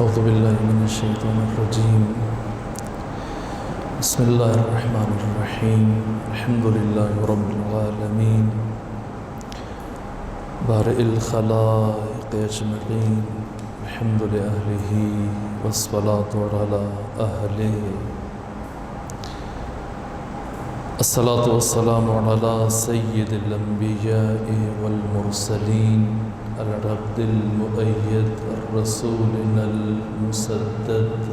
اعوذ باللہ من الشیطان الرجیم بسم اللہ الرحمن الرحیم الحمد للہ رب العالمین بارئ الخلائق اجمعین الحمد لأہلہ والصلاة علی اہلہ الصلاة والسلام علی سید الانبیاء والمرسلین العبد المؤید الرسول المسدد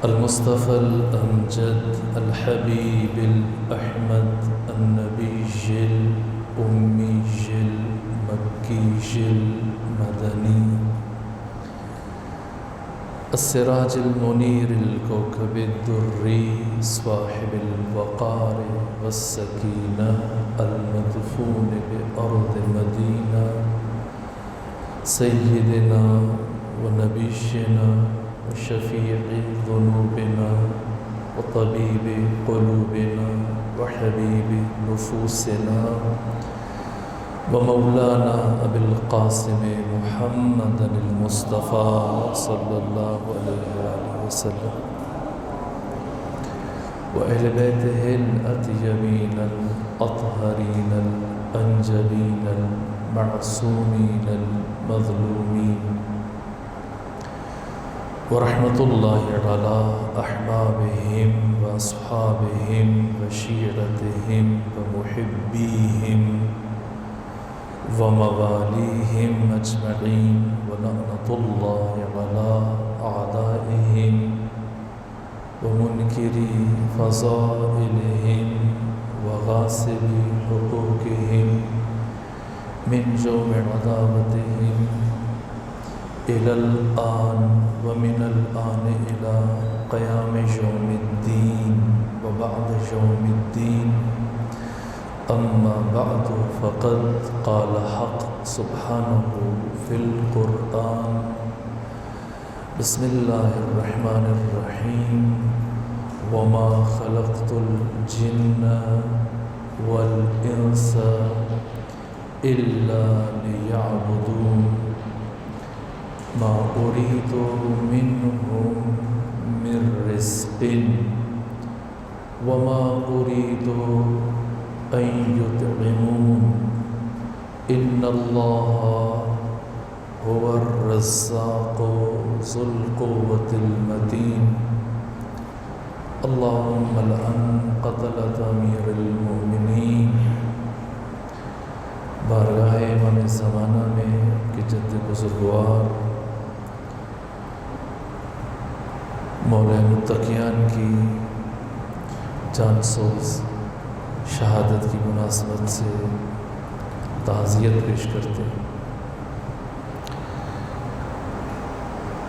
المصطفى الأمجد الحبيب الأحمد النبي الأمي المكي المدني السراج المنير الكوكب الدري صاحب الوقار والسكينة المدفون بأرض مدينة سيدنا ونبينا وشفيع ذنوبنا وطبيب قلوبنا وحبيب نفوسنا ومولانا أبي القاسم محمد المصطفى صلى الله عليه وسلم وأهل بيته الأطيبين الأطهرين الأنجلين المعصومين المظلومين ورحمة الله على أحبابهم وأصحابهم وشيرتهم ومحبيهم ومواليهم أجمعين ولعنة الله على أعدائهم ومنكري فضائلهم وغاصبي حقوقهم من جوع عداوتهم إلى الآن ومن الآن إلى قيام يوم الدين وبعد يوم الدين أما بعد فقد قال حق سبحانه في القرآن بسم الله الرحمن الرحيم وما خلقت الجن والإنس إلا ليعبدون ما أريد منهم من رزق وما أريد أن يطعمون إن الله هو الرزاق ذو القوة المتين اللهم لعن قتلة أمير المؤمنين بارگاہ امام زمانہ میں کہ جد بزرگوار مولا متقیان کی جان سوز شہادت کی مناسبت سے تعزیت پیش کرتے ہیں۔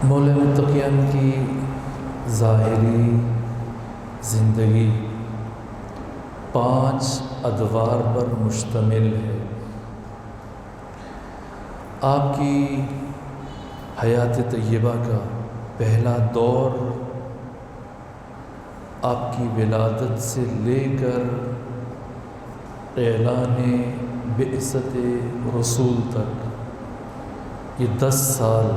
مولا متقیان کی ظاہری زندگی 5 ادوار پر مشتمل ہے۔ آپ کی حیات طیبہ کا پہلا دور آپ کی ولادت سے لے کر اعلان بعثت رسول تک یہ 10 سال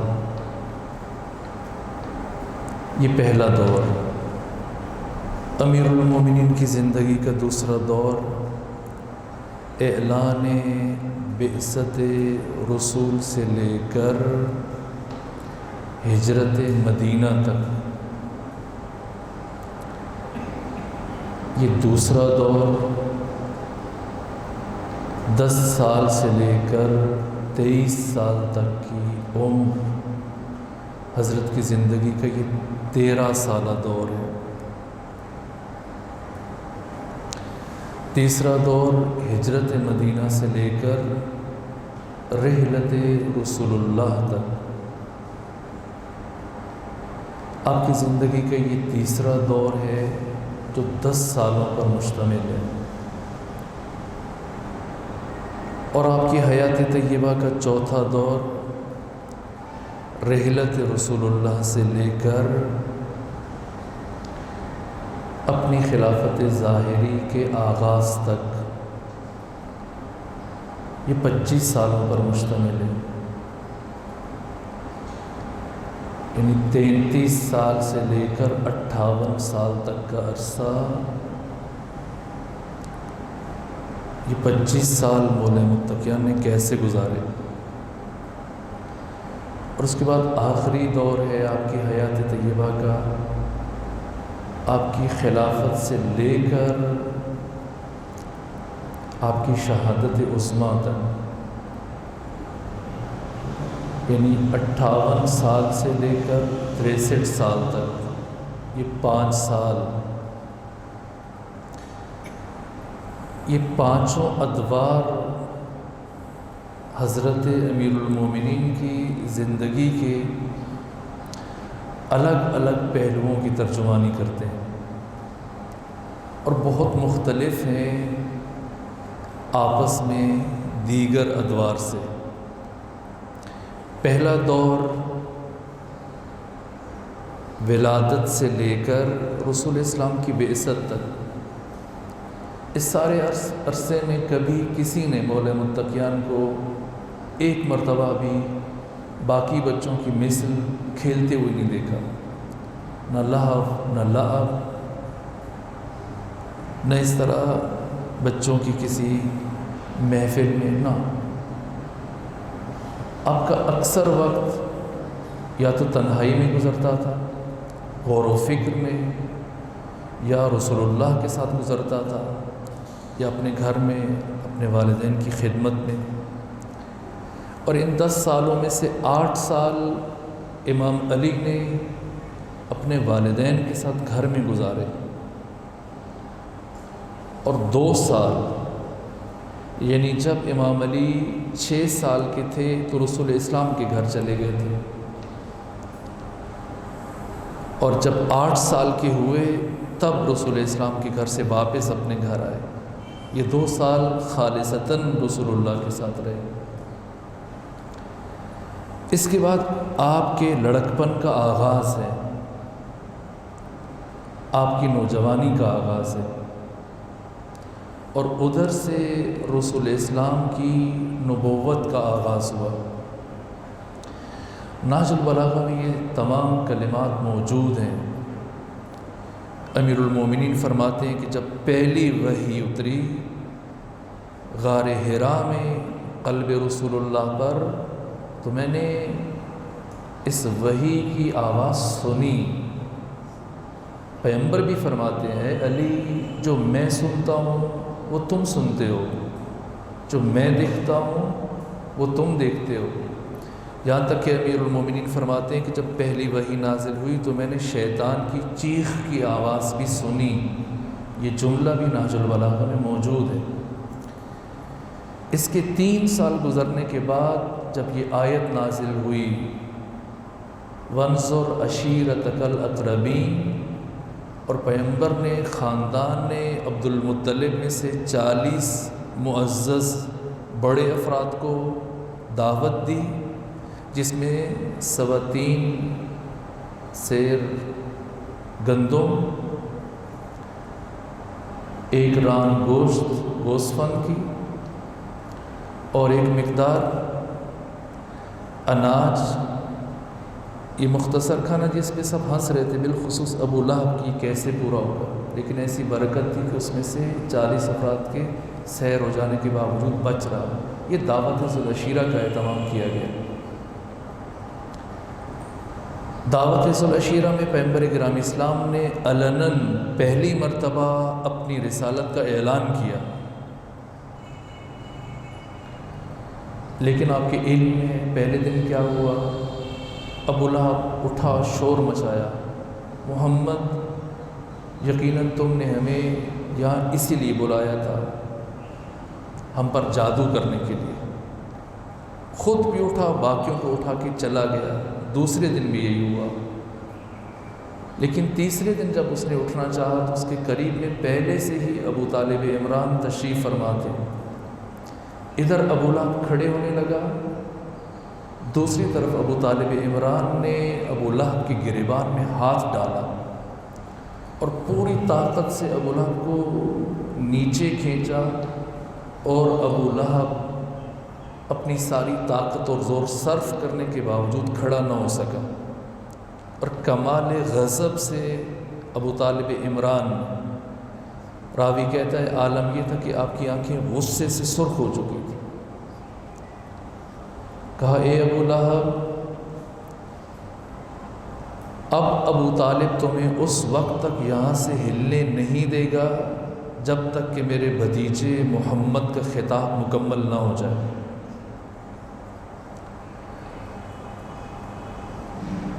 یہ پہلا دور۔ امیر المومنین کی زندگی کا دوسرا دور اعلان بعثت رسول سے لے کر ہجرت مدینہ تک یہ دوسرا دور 10 سال سے لے کر 23 سال تک کی عمر حضرت کی زندگی کا یہ 13 سالہ دور ہے۔ تیسرا دور ہجرت مدینہ سے لے کر رحلت رسول اللہ تک آپ کی زندگی کا یہ تیسرا دور ہے جو 10 سالوں پر مشتمل ہے، اور آپ کی حیات طیبہ کا چوتھا دور رحلت رسول اللہ سے لے کر اپنی خلافت ظاہری کے آغاز تک یہ 25 سالوں پر مشتمل ہے۔ یعنی 33 سال سے لے کر 58 سال تک کا عرصہ، یہ 25 سال مولے متقیان نے کیسے گزارے؟ اور اس کے بعد آخری دور ہے آپ کی حیات طیبہ کا، آپ کی خلافت سے لے کر آپ کی شہادت عظمیٰ تک، یعنی 58 سال سے لے کر 63 سال تک، یہ 5 سال، یہ پانچوں ادوار حضرت امیر المومنین کی زندگی کے الگ الگ پہلوؤں کی ترجمانی کرتے ہیں اور بہت مختلف ہیں آپس میں دیگر ادوار سے۔ پہلا دور ولادت سے لے کر رسول اسلام کی بعثت تک، اس سارے عرصے میں کبھی کسی نے مولے متقیان کو ایک مرتبہ بھی باقی بچوں کی مثل کھیلتے ہوئے نہیں دیکھا، نہ لہو نہ لعب، نہ اس طرح بچوں کی کسی محفل میں، نہ۔ آپ کا اکثر وقت یا تو تنہائی میں گزرتا تھا، غور و فکر میں، یا رسول اللہ کے ساتھ گزرتا تھا، یا اپنے گھر میں اپنے والدین کی خدمت میں۔ اور ان 10 سالوں میں سے 8 سال امام علی نے اپنے والدین کے ساتھ گھر میں گزارے، اور 2 سال یعنی جب امام علی 6 سال کے تھے تو رسول اسلام کے گھر چلے گئے تھے، اور جب 8 سال کے ہوئے تب رسول اسلام کے گھر سے واپس اپنے گھر آئے۔ یہ 2 سال خالصتاً رسول اللہ کے ساتھ رہے۔ اس کے بعد آپ کے لڑکپن کا آغاز ہے، آپ کی نوجوانی کا آغاز ہے، اور ادھر سے رسول اسلام کی نبوت کا آغاز ہوا۔ نہج البلاغہ میں یہ تمام کلمات موجود ہیں۔ امیر المومنین فرماتے ہیں کہ جب پہلی وحی اتری غار حرا میں قلب رسول اللہ پر، تو میں نے اس وحی کی آواز سنی۔ پیغمبر بھی فرماتے ہیں علی جو میں سنتا ہوں وہ تم سنتے ہو، جو میں دیکھتا ہوں وہ تم دیکھتے ہو۔ یہاں تک کہ امیر المومنین فرماتے ہیں کہ جب پہلی وحی نازل ہوئی تو میں نے شیطان کی چیخ کی آواز بھی سنی۔ یہ جملہ بھی نہج البلاغہ میں موجود ہے۔ اس کے 3 سال گزرنے کے بعد جب یہ آیت نازل ہوئی وَانْصُرْ عَشِيرَتَكَ الْأَقْرَبِينَ، اور پیغمبر نے، خاندان نے عبد المطلب میں سے 40 معزز بڑے افراد کو دعوت دی، جس میں 3.25 سیر گندم، 1 ران گوسفند کی، اور 1 مقدار اناج۔ یہ مختصر کھانا جس پہ سب ہنس رہے تھے، بالخصوص ابو لہب کی کیسے پورا ہوگا، لیکن ایسی برکت تھی کہ اس میں سے 40 افراد کے سیر ہو جانے کے باوجود بچ رہا۔ یہ دعوت ذو العشیرہ کا اہتمام کیا گیا۔ دعوت ذو العشیرہ میں پیغمبر گرامی اسلام نے علناً پہلی مرتبہ اپنی رسالت کا اعلان کیا، لیکن آپ کے علم میں پہلے دن کیا ہوا؟ ابو لہب اٹھا، شور مچایا، محمد یقیناً تم نے ہمیں یہاں اسی لیے بلایا تھا، ہم پر جادو کرنے کے لیے۔ خود بھی اٹھا، باقیوں کو اٹھا کے چلا گیا۔ دوسرے دن بھی یہی ہوا، لیکن تیسرے دن جب اس نے اٹھنا چاہا تو اس کے قریب میں پہلے سے ہی ابو طالب عمران تشریف فرما تھے۔ ادھر ابو لہب کھڑے ہونے لگا، دوسری طرف ابو طالب عمران نے ابو لہب کی گریبان میں ہاتھ ڈالا اور پوری طاقت سے ابو لہب کو نیچے کھینچا، اور ابو لہب اپنی ساری طاقت اور زور صرف کرنے کے باوجود کھڑا نہ ہو سکا۔ اور کمال غضب سے ابو طالب عمران، راوی کہتا ہے عالم یہ تھا کہ آپ کی آنکھیں غصے سے سرخ ہو چکی تھی۔ کہا اے ابو لہب، اب ابو طالب تمہیں اس وقت تک یہاں سے ہلنے نہیں دے گا جب تک کہ میرے بھتیجے محمد کا خطاب مکمل نہ ہو جائے۔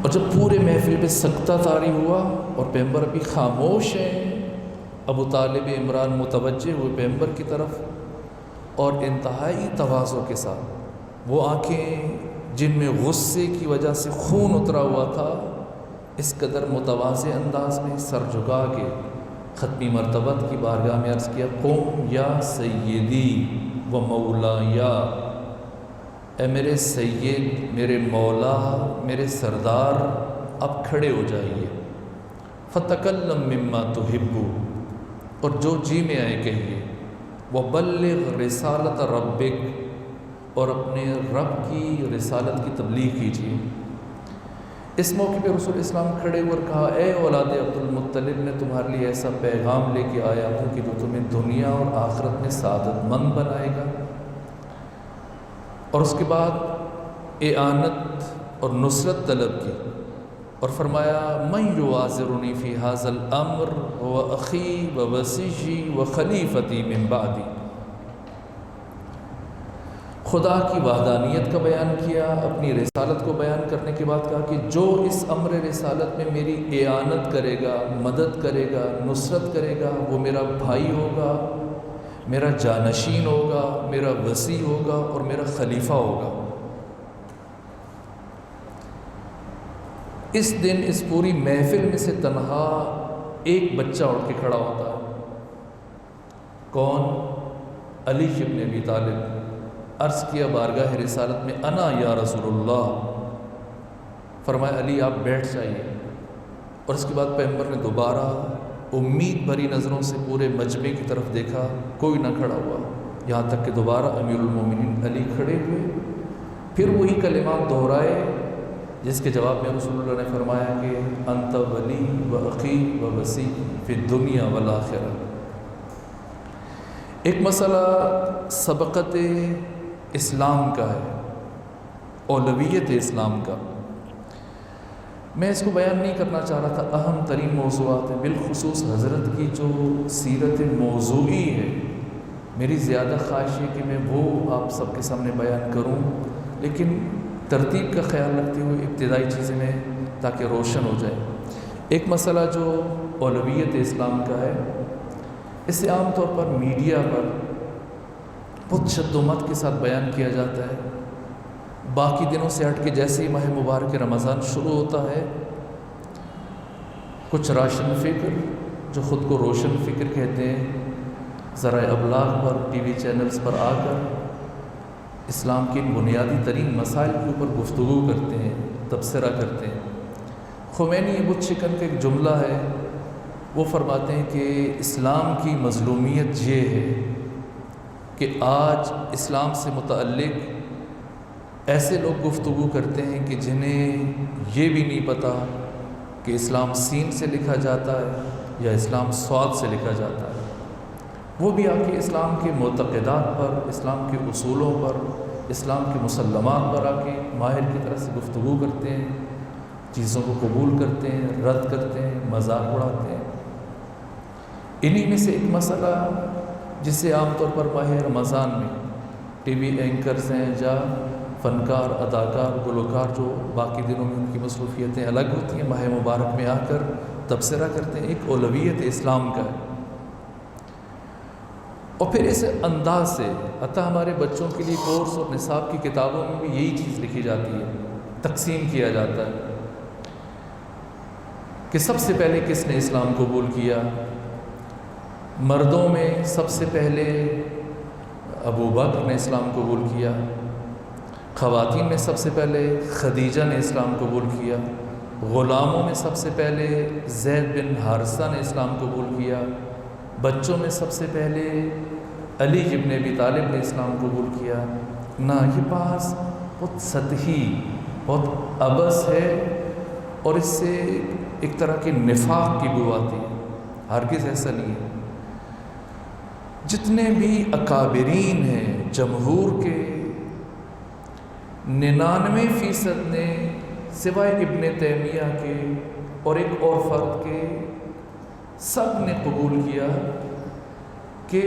اور جب پورے محفل پہ سکتہ طاری ہوا اور پیغمبر ابھی خاموش ہیں، ابو طالب عمران متوجہ ہوئے پیغمبر کی طرف اور انتہائی تواضع کے ساتھ وہ آنکھیں جن میں غصے کی وجہ سے خون اترا ہوا تھا، اس قدر متواضع انداز میں سر جھکا کے ختمی مرتبت کی بارگاہ میں عرض کیا، قم یا سیدی و مولایا، اے میرے سید، میرے مولا، میرے سردار، اب کھڑے ہو جائیے۔ فتکلم مما تحب، اور جو جی میں آئے کہیے، وبلغ رسالت ربک، اور اپنے رب کی رسالت کی تبلیغ کیجیے۔ اس موقع پہ رسول اسلام کھڑے ہوئے اور کہا، اے اولاد عبد المطلب، میں تمہارے لیے ایسا پیغام لے کے آیا ہوں کہ جو تمہیں دنیا اور آخرت میں سعادت مند بنائے گا۔ اور اس کے بعد اعانت اور نصرت طلب کی اور فرمایا، من یعاذرنی فی ھذا الامر هو اخی و وصیجی و خلیفتی من بعدی۔ خدا کی وحدانیت کا بیان کیا، اپنی رسالت کو بیان کرنے کے بعد کہا کہ جو اس امر رسالت میں میری اعانت کرے گا، مدد کرے گا، نصرت کرے گا، وہ میرا بھائی ہوگا، میرا جانشین ہوگا، میرا وصی ہوگا اور میرا خلیفہ ہوگا۔ اس دن اس پوری محفل میں سے تنہا ایک بچہ اٹھ کے کھڑا ہوتا ہے۔ کون؟ علی ابن ابی طالب۔ عرض کیا بارگاہ رسالت میں، انا یا رسول اللہ۔ فرمایا علی آپ بیٹھ جائیے۔ اور اس کے بعد پیغمبر نے دوبارہ امید بھری نظروں سے پورے مجمع کی طرف دیکھا، کوئی نہ کھڑا ہوا، یہاں تک کہ دوبارہ امیر المومنین علی کھڑے ہوئے، پھر وہی کلمات دہرائے جس کے جواب میں رسول اللہ نے فرمایا کہ انت ولی و اخی و وصی فی الدنیا والآخرہ۔ ایک مسئلہ سبقت اسلام کا ہے، اولویت اسلام کا، میں اس کو بیان نہیں کرنا چاہ رہا تھا، اہم ترین موضوعات ہیں، بالخصوص حضرت کی جو سیرت موضوعی ہے، میری زیادہ خواہش ہے کہ میں وہ آپ سب کے سامنے بیان کروں، لیکن ترتیب کا خیال رکھتے ہوئے ابتدائی چیزیں میں تاکہ روشن ہو جائے۔ ایک مسئلہ جو اولویت اسلام کا ہے، اسے عام طور پر میڈیا پر بہت شد و مت کے ساتھ بیان کیا جاتا ہے۔ باقی دنوں سے ہٹ کے جیسے ہی ماہ مبارک رمضان شروع ہوتا ہے، کچھ راشن فکر جو خود کو روشن فکر کہتے ہیں، ذرائع ابلاغ پر، ٹی وی چینلز پر آ کر اسلام کے ان بنیادی ترین مسائل کے اوپر گفتگو کرتے ہیں، تبصرہ کرتے ہیں۔ خمینی بت شکن کا ایک جملہ ہے، وہ فرماتے ہیں کہ اسلام کی مظلومیت یہ ہے کہ آج اسلام سے متعلق ایسے لوگ گفتگو کرتے ہیں کہ جنہیں یہ بھی نہیں پتہ کہ اسلام سین سے لکھا جاتا ہے یا اسلام صاد سے لکھا جاتا ہے۔ وہ بھی آ کے اسلام کے معتقدات پر، اسلام کے اصولوں پر، اسلام کے مسلمات پر آ کے ماہر کی طرح سے گفتگو کرتے ہیں، چیزوں کو قبول کرتے ہیں، رد کرتے ہیں، مذاق اڑاتے ہیں۔ انہی میں سے ایک مسئلہ جسے عام طور پر ماہ رمضان میں ٹی وی اینکرز ہیں یا فنکار، اداکار، گلوکار جو باقی دنوں میں ان کی مصروفیتیں الگ ہوتی ہیں، ماہ مبارک میں آ کر تبصرہ کرتے ہیں، ایک اولویت اسلام کا ہے۔ اور پھر اس انداز سے حتیٰ ہمارے بچوں کے لیے کورس اور نصاب کی کتابوں میں بھی یہی چیز لکھی جاتی ہے، تقسیم کیا جاتا ہے کہ سب سے پہلے کس نے اسلام قبول کیا۔ مردوں میں سب سے پہلے ابو بکر نے اسلام قبول کیا، خواتین میں سب سے پہلے خدیجہ نے اسلام قبول کیا، غلاموں میں سب سے پہلے زید بن حارثہ نے اسلام قبول کیا، بچوں میں سب سے پہلے علی ابن ابی طالب نے اسلام قبول کیا۔ نہ، یہ بات بہت سطحی، بہت ابس ہے اور اس سے ایک طرح کے نفاق کی بو آتی ہے. ہرگز ایسا نہیں ہے. جتنے بھی اکابرین ہیں جمہور کے 99% نے سوائے ابن تیمیہ کے اور ایک اور فرد کے سب نے قبول کیا کہ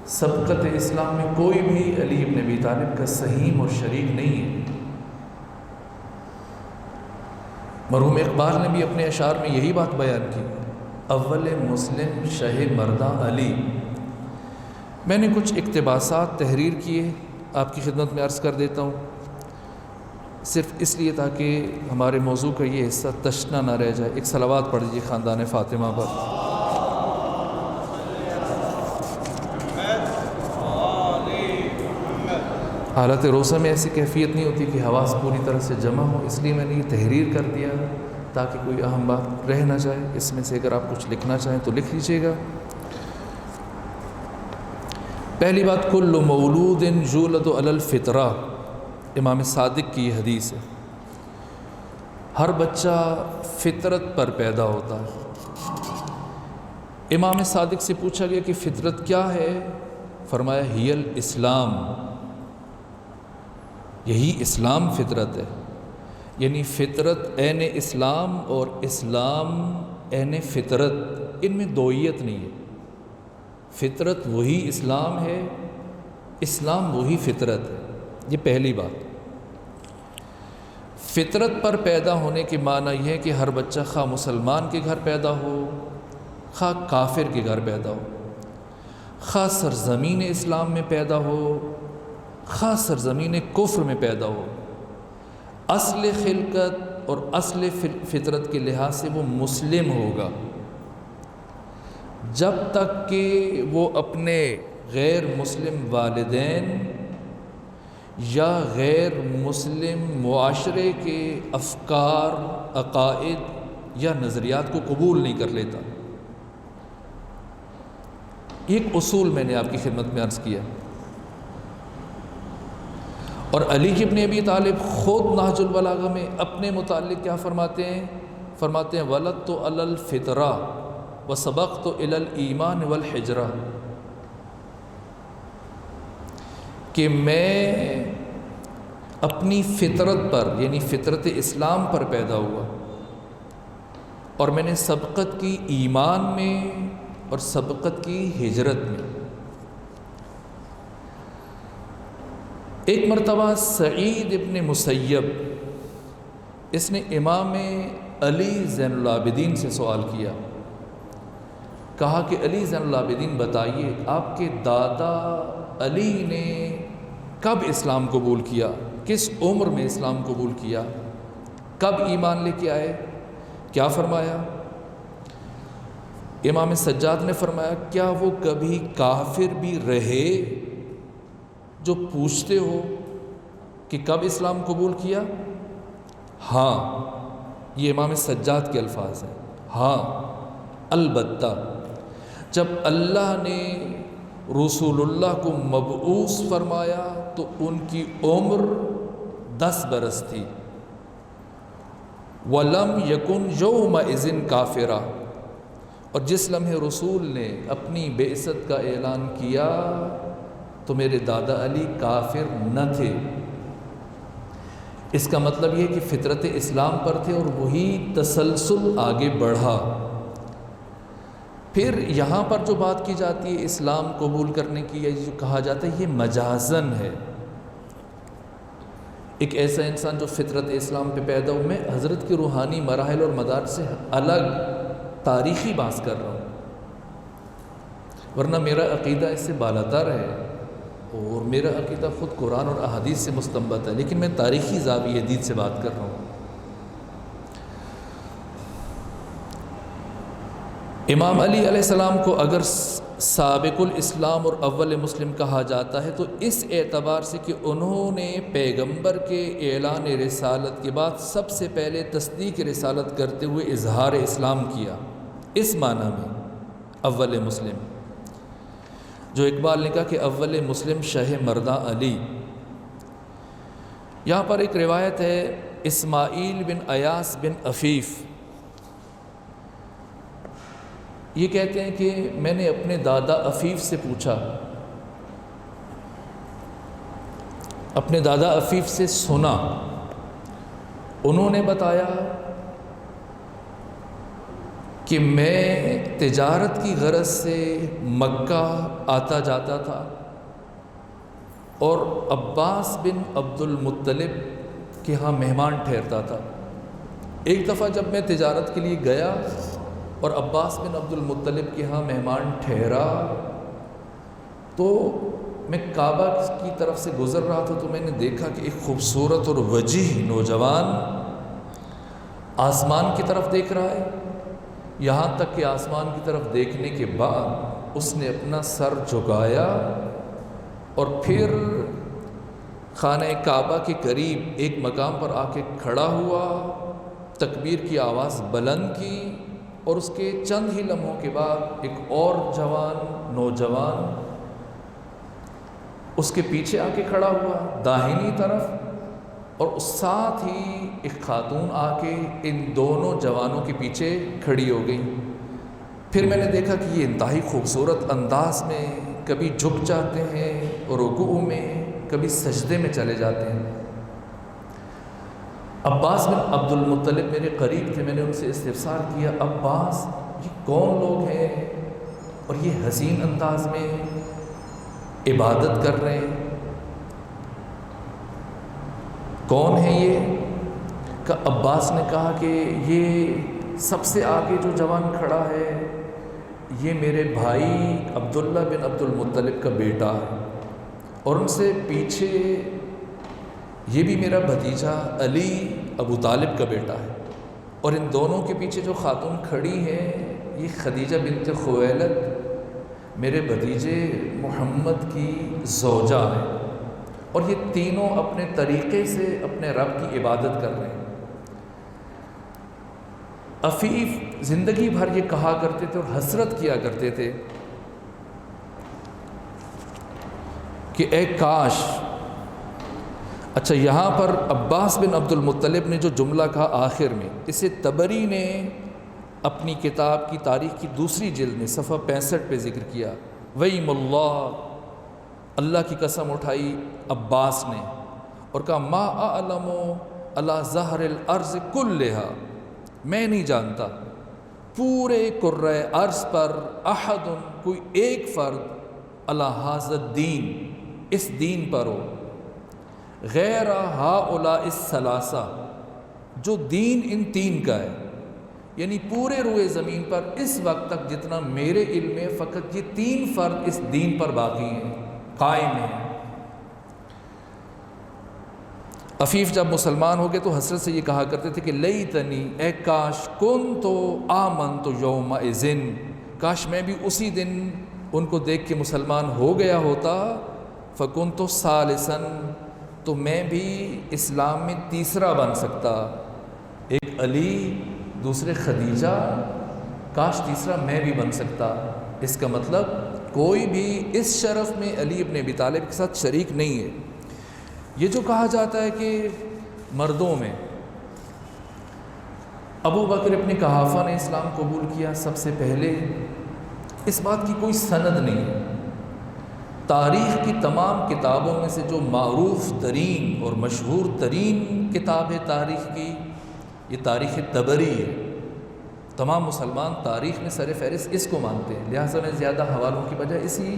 سبقت اسلام میں کوئی بھی علی ابن ابی طالب کا سہیم اور شریک نہیں ہے. مرحوم اقبال نے بھی اپنے اشعار میں یہی بات بیان کی، اول مسلم شہ مرداں علی. میں نے کچھ اقتباسات تحریر کیے، آپ کی خدمت میں عرض کر دیتا ہوں، صرف اس لیے تاکہ ہمارے موضوع کا یہ حصہ تشنا نہ رہ جائے. ایک صلوات پڑھ دیجیے خاندان فاطمہ پر. حالت روزہ میں ایسی کیفیت نہیں ہوتی کہ حواس پوری طرح سے جمع ہو، اس لیے میں نے یہ تحریر کر دیا تاکہ کوئی اہم بات رہ نہ جائے. اس میں سے اگر آپ کچھ لکھنا چاہیں تو لکھ لیجیے گا. پہلی بات، کل مولود یولد علی الفطرہ، امام صادق کی یہ حدیث ہے. ہر بچہ فطرت پر پیدا ہوتا ہے. امام صادق سے پوچھا گیا کہ فطرت کیا ہے؟ فرمایا ہی الاسلام، یہی اسلام فطرت ہے. یعنی فطرت عین اسلام اور اسلام عین فطرت، ان میں دوئیت نہیں ہے. فطرت وہی اسلام ہے، اسلام وہی فطرت ہے. یہ پہلی بات. فطرت پر پیدا ہونے کے معنی یہ ہے کہ ہر بچہ خواہ مسلمان کے گھر پیدا ہو، خواہ کافر کے گھر پیدا ہو، خواہ سرزمین اسلام میں پیدا ہو، خواہ سرزمین کفر میں پیدا ہو، اصل خلقت اور اصل فطرت کے لحاظ سے وہ مسلم ہوگا جب تک کہ وہ اپنے غیر مسلم والدین یا غیر مسلم معاشرے کے افکار، عقائد یا نظریات کو قبول نہیں کر لیتا. ایک اصول میں نے آپ کی خدمت میں عرض کیا. اور علی ابن ابی طالب خود نہج البلاغہ میں اپنے متعلق کیا فرماتے ہیں؟ فرماتے ہیں ولدت علی الفطرہ وسبقت الی الایمان والحجرہ، کہ میں اپنی فطرت پر یعنی فطرت اسلام پر پیدا ہوا اور میں نے سبقت کی ایمان میں اور سبقت کی ہجرت میں. ایک مرتبہ سعید ابن مسیب، اس نے امام علی زین العابدین سے سوال کیا. کہا کہ علی زین العابدین بتائیے آپ کے دادا علی نے کب اسلام قبول کیا، کس عمر میں اسلام قبول کیا، کب ایمان لے کے آئے؟ کیا فرمایا؟ امام سجاد نے فرمایا کیا وہ کبھی کافر بھی رہے جو پوچھتے ہو کہ کب اسلام قبول کیا؟ ہاں. یہ امام سجاد کے الفاظ ہیں. ہاں البتہ جب اللہ نے رسول اللہ کو مبعوث فرمایا تو ان کی عمر 10 برس تھی. وَلَمْ يَكُنْ يَوْمَئِذٍ كَافِرًا، اور جس لمحے رسول نے اپنی بعثت کا اعلان کیا تو میرے دادا علی کافر نہ تھے. اس کا مطلب یہ کہ فطرت اسلام پر تھے اور وہی تسلسل آگے بڑھا. پھر یہاں پر جو بات کی جاتی ہے اسلام قبول کرنے کی، یا جو کہا جاتا ہے یہ مجازن ہے. ایک ایسا انسان جو فطرت اسلام پہ پیدا ہو، میں حضرت کے روحانی مراحل اور مدارج سے الگ تاریخی بات کر رہا ہوں، ورنہ میرا عقیدہ اس سے بالاتر ہے اور میرا عقیدہ خود قرآن اور احادیث سے مستنبط ہے، لیکن میں تاریخی زاویہ دید سے بات کر رہا ہوں. امام علی علیہ السلام کو اگر سابق الاسلام اور اول مسلم کہا جاتا ہے تو اس اعتبار سے کہ انہوں نے پیغمبر کے اعلان رسالت کے بعد سب سے پہلے تصدیق رسالت کرتے ہوئے اظہار اسلام کیا، اس معنی میں اول مسلم. جو اقبال نے کہا کہ اول مسلم شہ مرداں علی. یہاں پر ایک روایت ہے اسماعیل بن ایاس بن عفیف یہ کہتے ہیں کہ میں نے اپنے دادا عفیف سے پوچھا، اپنے دادا عفیف سے سنا، انہوں نے بتایا کہ میں تجارت کی غرض سے مکہ آتا جاتا تھا اور عباس بن عبد المطلب کے ہاں مہمان ٹھہرتا تھا۔ ایک دفعہ جب میں تجارت کے لیے گیا اور عباس بن عبد المطلب کے ہاں مہمان ٹھہرا تو میں کعبہ کی طرف سے گزر رہا تھا تو میں نے دیکھا کہ ایک خوبصورت اور وجیح نوجوان آسمان کی طرف دیکھ رہا ہے، یہاں تک کہ آسمان کی طرف دیکھنے کے بعد اس نے اپنا سر جھکایا اور پھر خانہ کعبہ کے قریب ایک مقام پر آ کے کھڑا ہوا، تکبیر کی آواز بلند کی اور اس کے چند ہی لمحوں کے بعد ایک اور نوجوان اس کے پیچھے آ کے کھڑا ہوا داہنی طرف، اور اس ساتھ ہی ایک خاتون آ کے ان دونوں جوانوں کے پیچھے کھڑی ہو گئی۔ پھر میں نے دیکھا کہ یہ انتہائی خوبصورت انداز میں کبھی جھک جاتے ہیں اور رکوع میں، کبھی سجدے میں چلے جاتے ہیں۔ عباس بن عبد المطلب میرے قریب تھے، میں نے ان سے استفسار کیا، عباس یہ کون لوگ ہیں اور یہ حسین انداز میں عبادت کر رہے ہیں، کون ہے یہ؟ کہ عباس نے کہا کہ یہ سب سے آگے جو جوان کھڑا ہے یہ میرے بھائی عبداللہ بن عبد المطلب کا بیٹا ہے، اور ان سے پیچھے یہ بھی میرا بھتیجا علی ابو طالب کا بیٹا ہے، اور ان دونوں کے پیچھے جو خاتون کھڑی ہیں یہ خدیجہ بنت خویلد میرے بھتیجے محمد کی زوجہ ہیں، اور یہ تینوں اپنے طریقے سے اپنے رب کی عبادت کر رہے ہیں۔ عفیف زندگی بھر یہ کہا کرتے تھے اور حسرت کیا کرتے تھے کہ اے کاش، اچھا یہاں پر عباس بن عبد المطلب نے جو جملہ کہا آخر میں، اسے طبری نے اپنی کتاب کی تاریخ کی دوسری جلد میں صفحہ 65 پہ ذکر کیا، وَإِمَ اللَّهِ، اللہ کی قسم اٹھائی عباس نے اور کہا ما اعلم علی ظہر الارض کلھا، میں نہیں جانتا پورے کرۂ ارض پر احد، کوئی ایک فرد علی ھذا الدین، اس دین پر ہو، غیر ہؤلاء الثلاثہ، جو دین ان تین کا ہے، یعنی پورے روئے زمین پر اس وقت تک جتنا میرے علم میں فقط یہ تین فرد اس دین پر باقی ہیں، قائم ہیں۔ عفیف جب مسلمان ہو گئے تو حسرت سے یہ کہا کرتے تھے کہ لیتنی، اے کاش، کنت آمنت یومئذ، کاش میں بھی اسی دن ان کو دیکھ کے مسلمان ہو گیا ہوتا، فکنت ثالثا، تو میں بھی اسلام میں تیسرا بن سکتا، ایک علی دوسرے خدیجہ، کاش تیسرا میں بھی بن سکتا۔ اس کا مطلب کوئی بھی اس شرف میں علی ابن ابی طالب کے ساتھ شریک نہیں ہے۔ یہ جو کہا جاتا ہے کہ مردوں میں ابو بکر ابن قحافہ نے اسلام قبول کیا سب سے پہلے، اس بات کی کوئی سند نہیں ہے۔ تاریخ کی تمام کتابوں میں سے جو معروف ترین اور مشہور ترین کتاب ہے تاریخ کی، یہ تاریخ طبری ہے۔ تمام مسلمان تاریخ میں سر فہرست اس کو مانتے ہیں، لہٰذا میں زیادہ حوالوں کی بجائے اسی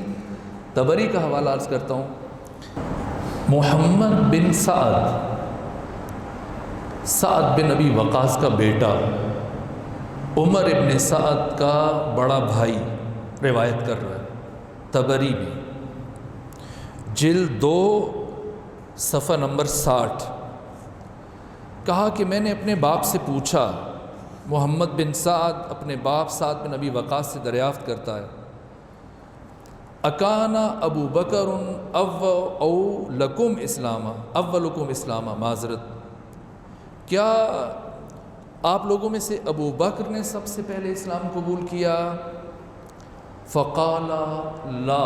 طبری کا حوالہ عرض کرتا ہوں۔ محمد بن سعد بن ابی وقاص کا بیٹا، عمر ابن سعد کا بڑا بھائی روایت کر رہا ہے طبری میں، جلد 2 صفحہ نمبر 60، کہا کہ میں نے اپنے باپ سے پوچھا، محمد بن سعد اپنے باپ سعد بن ابی وقاص سے دریافت کرتا ہے، اکانا ابو بکر اولکم اسلاما، معذرت، کیا آپ لوگوں میں سے ابو بکر نے سب سے پہلے اسلام قبول کیا؟ فقال لا،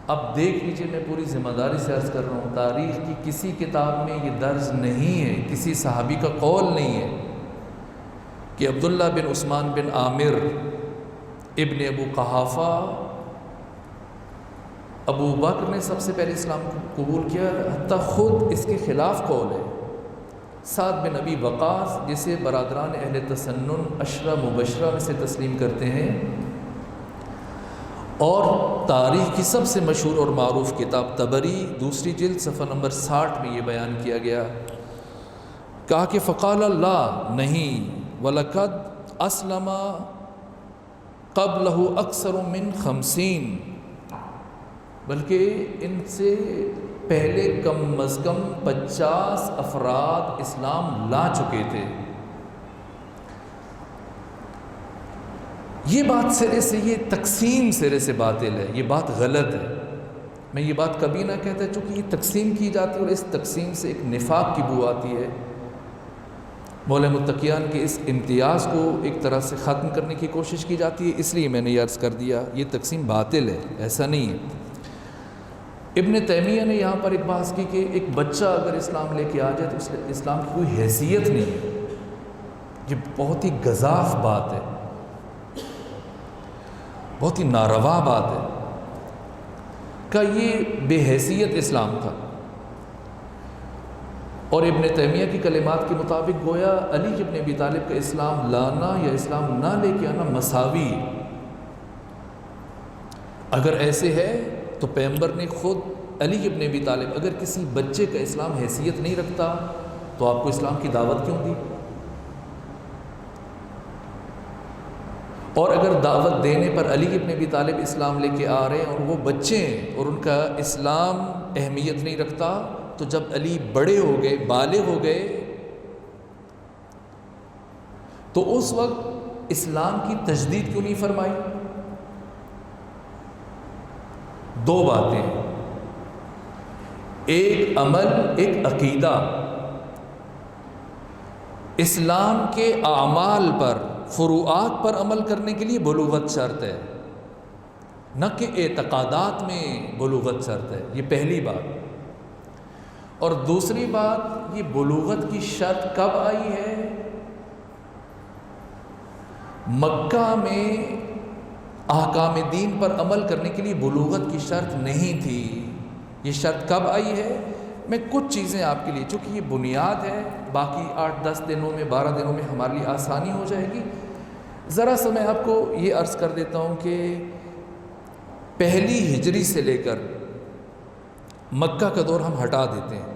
اب دیکھ لیجئے، میں پوری ذمہ داری سے عرض کر رہا ہوں، تاریخ کی کسی کتاب میں یہ درج نہیں ہے، کسی صحابی کا قول نہیں ہے کہ عبداللہ بن عثمان بن عامر ابن ابو قحافہ، ابو بکر نے سب سے پہلے اسلام کو قبول کیا، حتیٰ خود اس کے خلاف قول ہے۔ سعد بن ابی وقاص، جسے برادران اہل تسنن عشرہ مبشرہ میں سے تسلیم کرتے ہیں، اور تاریخ کی سب سے مشہور اور معروف کتاب طبری دوسری جلد صفحہ نمبر 60 میں یہ بیان کیا گیا، کہا کہ فقال اللہ نہیں وَلَقَدْ أَسْلَمَ قَبْلَهُ أَكْثَرُ مِنْ 50، بلکہ ان سے پہلے کم از کم 50 افراد اسلام لا چکے تھے۔ یہ بات سرے سے، یہ تقسیم سرے سے باطل ہے، یہ بات غلط ہے۔ میں یہ بات کبھی نہ کہتا چونکہ یہ تقسیم کی جاتی ہے اور اس تقسیم سے ایک نفاق کی بو آتی ہے۔ مولا متقیان کے اس امتیاز کو ایک طرح سے ختم کرنے کی کوشش کی جاتی ہے، اس لیے میں نے یہ عرض کر دیا، یہ تقسیم باطل ہے، ایسا نہیں ہے۔ ابن تیمیہ نے یہاں پر ایک بات کی کہ ایک بچہ اگر اسلام لے کے آ جائے تو اس اسلام کی کوئی حیثیت نہیں ہے۔ یہ بہت ہی گزاف بات ہے، بہت ہی ناروا بات ہے کہ یہ بے حیثیت اسلام تھا۔ اور ابن تیمیہ کی کلمات کے مطابق گویا علی ابن ابی طالب کا اسلام لانا یا اسلام نہ لے کے آنا مساوی۔ اگر ایسے ہے تو پیغمبر نے خود علی ابن ابی طالب، اگر کسی بچے کا اسلام حیثیت نہیں رکھتا تو آپ کو اسلام کی دعوت کیوں دی؟ اور اگر دعوت دینے پر علی ابن ابی طالب اسلام لے کے آ رہے ہیں اور وہ بچے ہیں اور ان کا اسلام اہمیت نہیں رکھتا، تو جب علی بڑے ہو گئے، بالغ ہو گئے، تو اس وقت اسلام کی تجدید کیوں نہیں فرمائی؟ دو باتیں، ایک عمل، ایک عقیدہ۔ اسلام کے اعمال پر، فروعات پر عمل کرنے کے لیے بلوغت شرط ہے، نہ کہ اعتقادات میں بلوغت شرط ہے، یہ پہلی بات۔ اور دوسری بات، یہ بلوغت کی شرط کب آئی ہے؟ مکہ میں احکام دین پر عمل کرنے کے لیے بلوغت کی شرط نہیں تھی۔ یہ شرط کب آئی ہے؟ میں کچھ چیزیں آپ کے لیے، چونکہ یہ بنیاد ہے، باقی 8-10 دنوں میں، 12 دنوں میں ہمارے لیے آسانی ہو جائے گی۔ ذرا سا میں آپ کو یہ عرض کر دیتا ہوں کہ پہلی ہجری سے لے کر مکہ کا دور ہم ہٹا دیتے ہیں،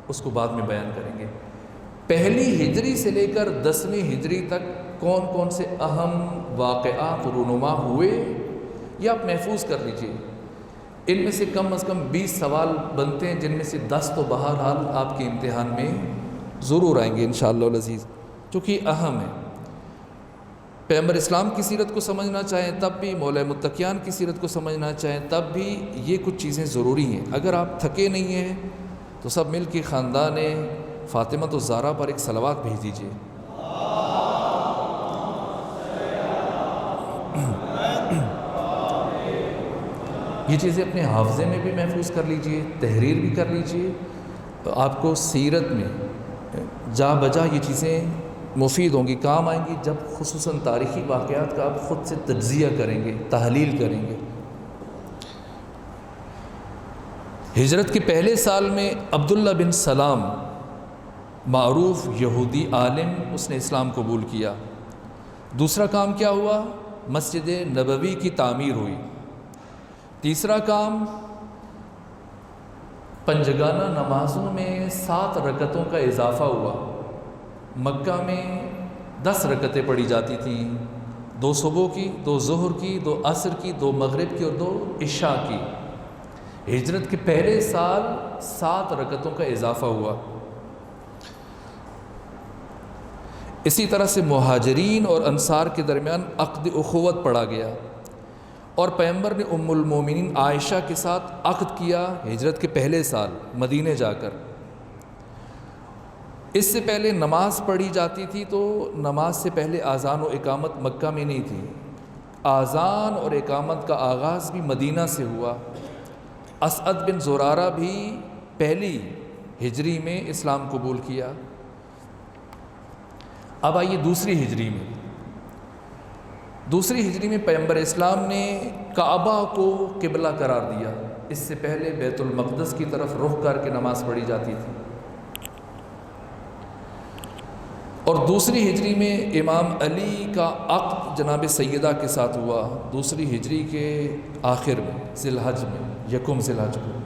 اس کو بعد میں بیان کریں گے۔ پہلی ہجری سے لے کر 10ویں ہجری تک کون کون سے اہم واقعات رونما ہوئے، یہ آپ محفوظ کر لیجئے۔ ان میں سے کم از کم 20 سوال بنتے ہیں، جن میں سے 10 تو بہرحال آپ کے امتحان میں ضرور آئیں گے انشاءاللہ العزیز، چونکہ یہ اہم ہے۔ پیغمبر اسلام کی سیرت کو سمجھنا چاہیں تب بھی، مولا متقیان کی سیرت کو سمجھنا چاہیں تب بھی، یہ کچھ چیزیں ضروری ہیں۔ اگر آپ تھکے نہیں ہیں تو سب مل کے خاندان فاطمہ الزہرا پر ایک صلوات بھیج دیجیے۔ یہ چیزیں اپنے حافظے میں بھی محفوظ کر لیجئے، تحریر بھی کر لیجئے، آپ کو سیرت میں جا بجا یہ چیزیں مفید ہوں گی، کام آئیں گی، جب خصوصاً تاریخی واقعات کا آپ خود سے تجزیہ کریں گے، تحلیل کریں گے۔ ہجرت کے پہلے سال میں عبداللہ بن سلام، معروف یہودی عالم، اس نے اسلام قبول کیا۔ دوسرا کام کیا ہوا؟ مسجد نبوی کی تعمیر ہوئی۔ تیسرا کام، پنجگانہ نمازوں میں 7 رکعتوں کا اضافہ ہوا۔ مکہ میں 10 رکعتیں پڑھی جاتی تھیں، 2 صبح کی، 2 ظہر کی، 2 عصر کی، 2 مغرب کی اور 2 عشاء کی۔ ہجرت کے پہلے سال 7 رکعتوں کا اضافہ ہوا۔ اسی طرح سے مہاجرین اور انصار کے درمیان عقد اخوت پڑھا گیا، اور پیغمبر نے ام المومنین عائشہ کے ساتھ عقد کیا ہجرت کے پہلے سال مدینے جا کر۔ اس سے پہلے نماز پڑھی جاتی تھی، تو نماز سے پہلے اذان و اقامت مکہ میں نہیں تھی، اذان اور اقامت کا آغاز بھی مدینہ سے ہوا۔ اسعد بن زرارہ بھی پہلی ہجری میں اسلام قبول کیا۔ اب آئیے دوسری ہجری میں۔ دوسری ہجری میں پیغمبر اسلام نے کعبہ کو قبلہ قرار دیا۔ اس سے پہلے بیت المقدس کی طرف رخ کر کے نماز پڑھی جاتی تھی۔ اور دوسری ہجری میں امام علی کا عقد جناب سیدہ کے ساتھ ہوا، دوسری ہجری کے آخر میں، ذی الحج میں، یکم ذی الحج کو۔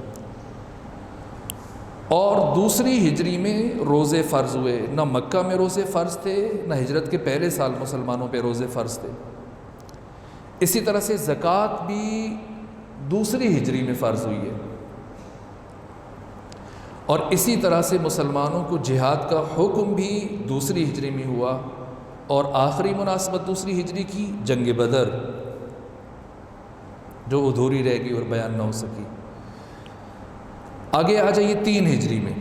اور دوسری ہجری میں روزے فرض ہوئے۔ نہ مکہ میں روزے فرض تھے، نہ ہجرت کے پہلے سال مسلمانوں پہ روزے فرض تھے۔ اسی طرح سے زکوٰۃ بھی دوسری ہجری میں فرض ہوئی ہے۔ اور اسی طرح سے مسلمانوں کو جہاد کا حکم بھی دوسری ہجری میں ہوا۔ اور آخری مناسبت دوسری ہجری کی جنگ بدر، جو ادھوری رہ گئی اور بیان نہ ہو سکی۔ آگے آ جائیے تین ہجری میں،